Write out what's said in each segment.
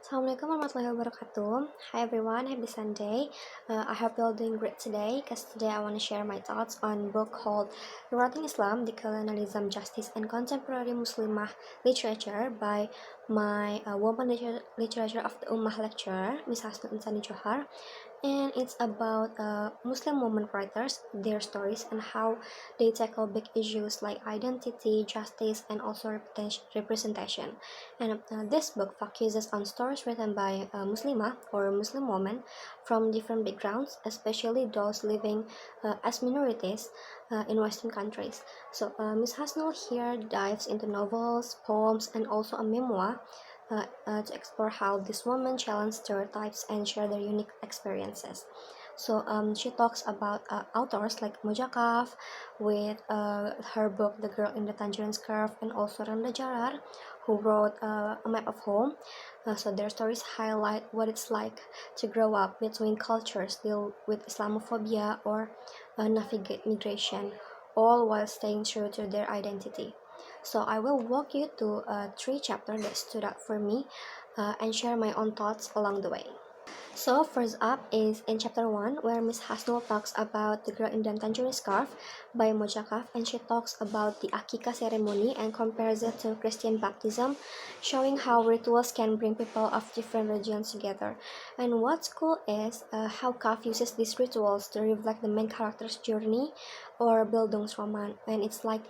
Assalamualaikum warahmatullahi wabarakatuh. Hi everyone, happy Sunday. I hope you're doing great today because today I want to share my thoughts on a book called Rewriting Islam, Decolonialism, Justice and Contemporary Muslimah Literature by my Woman Literature of the Ummah lecturer, Miss Hasnul Insani Djohar. And it's about Muslim women writers, their stories, and how they tackle big issues like identity, justice, and also representation. And this book focuses on stories written by Muslimah or Muslim women from different backgrounds, especially those living as minorities in Western countries. So Ms. Hasnul here dives into novels, poems, and also a memoir to explore how these women challenge stereotypes and share their unique experiences. So she talks about authors like Moja with her book The Girl in the Tangerine Scarf, and also Randa Jarar, who wrote A Map of Home. So their stories highlight what it's like to grow up between cultures, deal with Islamophobia, or navigate migration, all while staying true to their identity. So I will walk you through three chapters that stood out for me and share my own thoughts along the way. So first up is in chapter 1, where Miss Hasnul talks about The Girl in the Tangerine Scarf by Mojakaf, and she talks about the Akika ceremony and compares it to Christian baptism, showing how rituals can bring people of different religions together. And what's cool is how Kaf uses these rituals to reflect the main character's journey or Bildungsroman, and it's like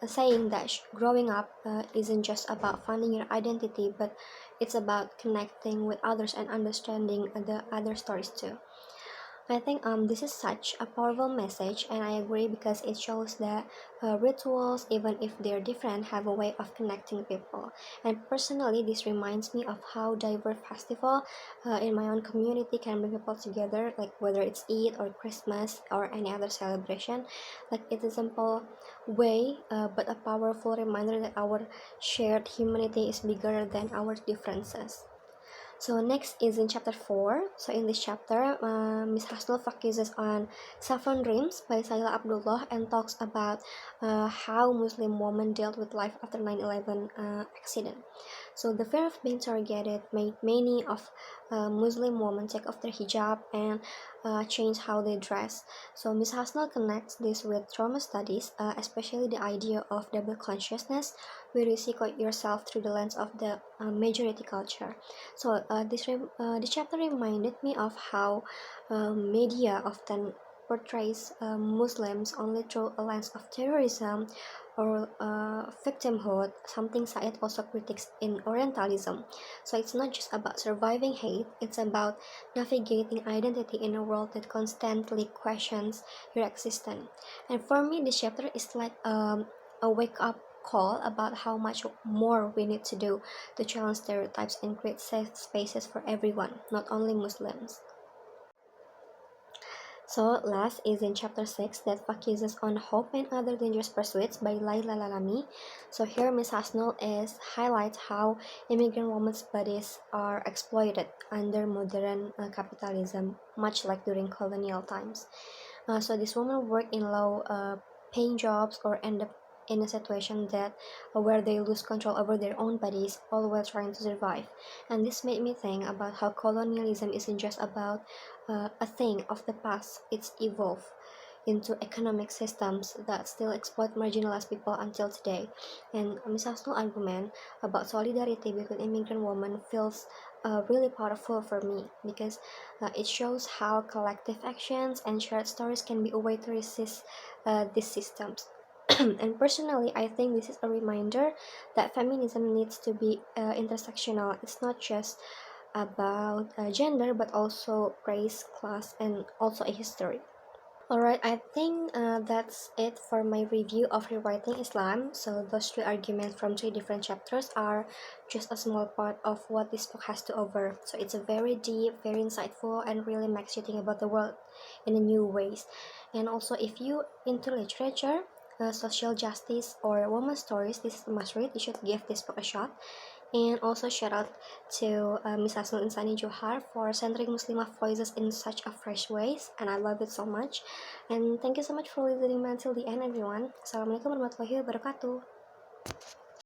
saying that growing up isn't just about finding your identity, but it's about connecting with others and understanding the other stories too. I think this is such a powerful message, and I agree because it shows that rituals, even if they're different, have a way of connecting people. And personally, this reminds me of how diverse festival in my own community can bring people together, like whether it's Eid or Christmas or any other celebration. Like it's a simple way, but a powerful reminder that our shared humanity is bigger than our differences. So next is in chapter 4. So in this chapter, Miss Hasnul focuses on Saffron Dreams by Saila Abdullah and talks about how Muslim women dealt with life after 9/11 accident. So the fear of being targeted made many of Muslim women take off their hijab and change how they dress. So Miss Hasnul connects this with trauma studies, especially the idea of double consciousness, where you see yourself through the lens of the majority culture. So this chapter reminded me of how media often portrays Muslims only through a lens of terrorism or victimhood, something Syed also critiques in Orientalism. So it's not just about surviving hate, it's about navigating identity in a world that constantly questions your existence. And for me, this chapter is like a wake-up call about how much more we need to do to challenge stereotypes and create safe spaces for everyone, not only Muslims. So last is in chapter 6 that focuses on hope and other dangerous pursuits by Laila Lalami. So here Miss Hasnul is highlights how immigrant women's bodies are exploited under modern capitalism, much like during colonial times. So these women work in low paying jobs or end up in a situation that where they lose control over their own bodies, all while trying to survive. And this made me think about how colonialism isn't just about a thing of the past. It's evolved into economic systems that still exploit marginalized people until today. And Ms. Hasnul's argument about solidarity between immigrant women feels really powerful for me because it shows how collective actions and shared stories can be a way to resist these systems. And personally, I think this is a reminder that feminism needs to be intersectional. It's not just about gender, but also race, class, and also a history. Alright, I think that's it for my review of Rewriting Islam. So those three arguments from three different chapters are just a small part of what this book has to offer. So it's a very deep, very insightful, and really makes you think about the world in a new ways. And also, if you into literature, social justice, or women's stories, this is a must read. You should give this book a shot. And also shout out to Miss Hasnul Insani Johar for centering Muslimah voices in such a fresh ways, and I love it so much. And thank you so much for listening until the end, everyone. Assalamualaikum warahmatullahi wabarakatuh.